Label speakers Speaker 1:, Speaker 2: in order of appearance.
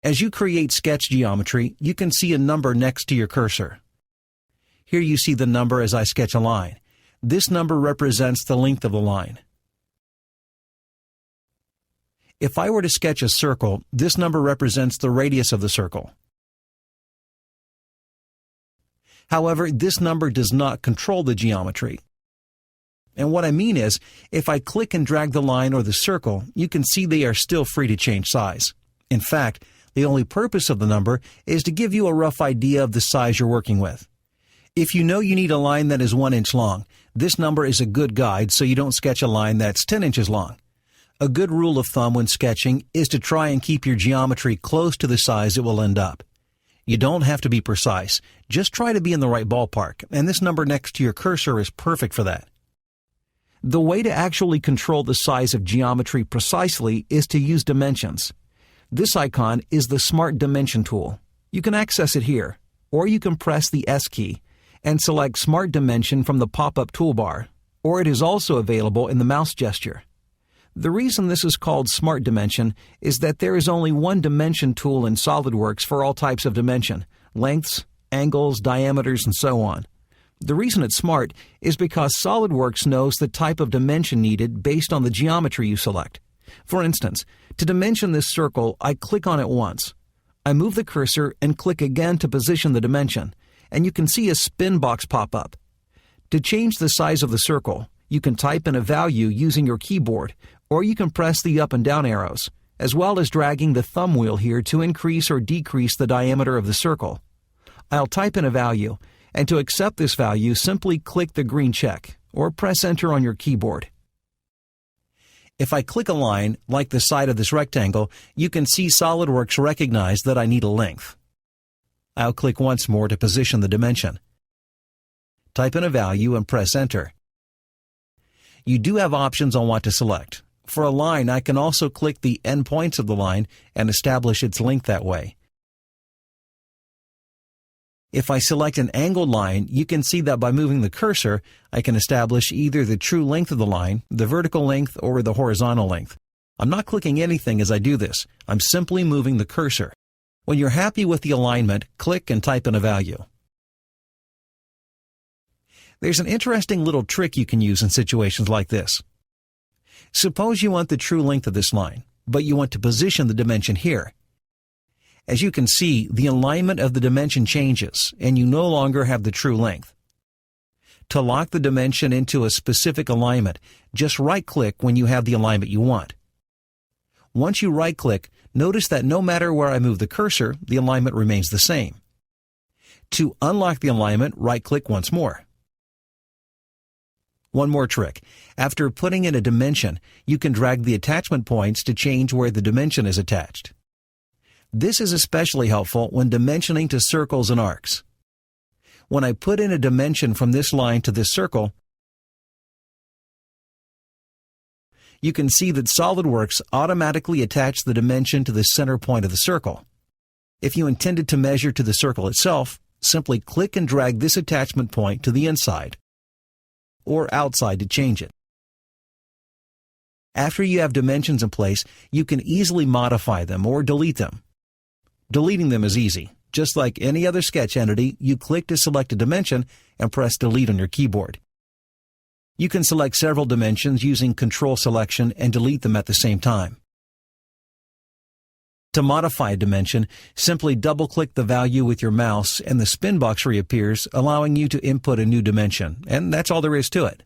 Speaker 1: As you create sketch geometry, you can see a number next to your cursor. Here you see the number as I sketch a line. This number represents the length of the line. If I were to sketch a circle, this number represents the radius of the circle. However, this number does not control the geometry. And what I mean is, if I click and drag the line or the circle, you can see they are still free to change size. In fact, the only purpose of the number is to give you a rough idea of the size you're working with. If you know you need a line that is 1 inch long, this number is a good guide so you don't sketch a line that's 10 inches long. A good rule of thumb when sketching is to try and keep your geometry close to the size it will end up. You don't have to be precise, just try to be in the right ballpark, and this number next to your cursor is perfect for that. The way to actually control the size of geometry precisely is to use dimensions. This icon is the Smart Dimension tool. You can access it here, or you can press the S key and select Smart Dimension from the pop-up toolbar, or it is also available in the mouse gesture. The reason this is called Smart Dimension is that there is only one dimension tool in SolidWorks for all types of dimension, lengths, angles, diameters, and so on. The reason it's smart is because SolidWorks knows the type of dimension needed based on the geometry you select. For instance, to dimension this circle, I click on it once. I move the cursor and click again to position the dimension, and you can see a spin box pop up. To change the size of the circle, you can type in a value using your keyboard, or you can press the up and down arrows, as well as dragging the thumb wheel here to increase or decrease the diameter of the circle. I'll type in a value, and to accept this value, simply click the green check, or press Enter on your keyboard. If I click a line, like the side of this rectangle, you can see SolidWorks recognize that I need a length. I'll click once more to position the dimension. Type in a value and press Enter. You do have options on what to select. For a line, I can also click the endpoints of the line and establish its length that way. If I select an angled line, you can see that by moving the cursor, I can establish either the true length of the line, the vertical length, or the horizontal length. I'm not clicking anything as I do this. I'm simply moving the cursor. When you're happy with the alignment, click and type in a value. There's an interesting little trick you can use in situations like this. Suppose you want the true length of this line, but you want to position the dimension here. As you can see, the alignment of the dimension changes, and you no longer have the true length. To lock the dimension into a specific alignment, just right-click when you have the alignment you want. Once you right-click, notice that no matter where I move the cursor, the alignment remains the same. To unlock the alignment, right-click once more. One more trick. After putting in a dimension, you can drag the attachment points to change where the dimension is attached. This is especially helpful when dimensioning to circles and arcs. When I put in a dimension from this line to this circle, you can see that SolidWorks automatically attached the dimension to the center point of the circle. If you intended to measure to the circle itself, simply click and drag this attachment point to the inside or outside to change it. After you have dimensions in place, you can easily modify them or delete them. Deleting them is easy. Just like any other sketch entity, you click to select a dimension and press Delete on your keyboard. You can select several dimensions using Control Selection and delete them at the same time. To modify a dimension, simply double-click the value with your mouse and the spin box reappears, allowing you to input a new dimension, and that's all there is to it.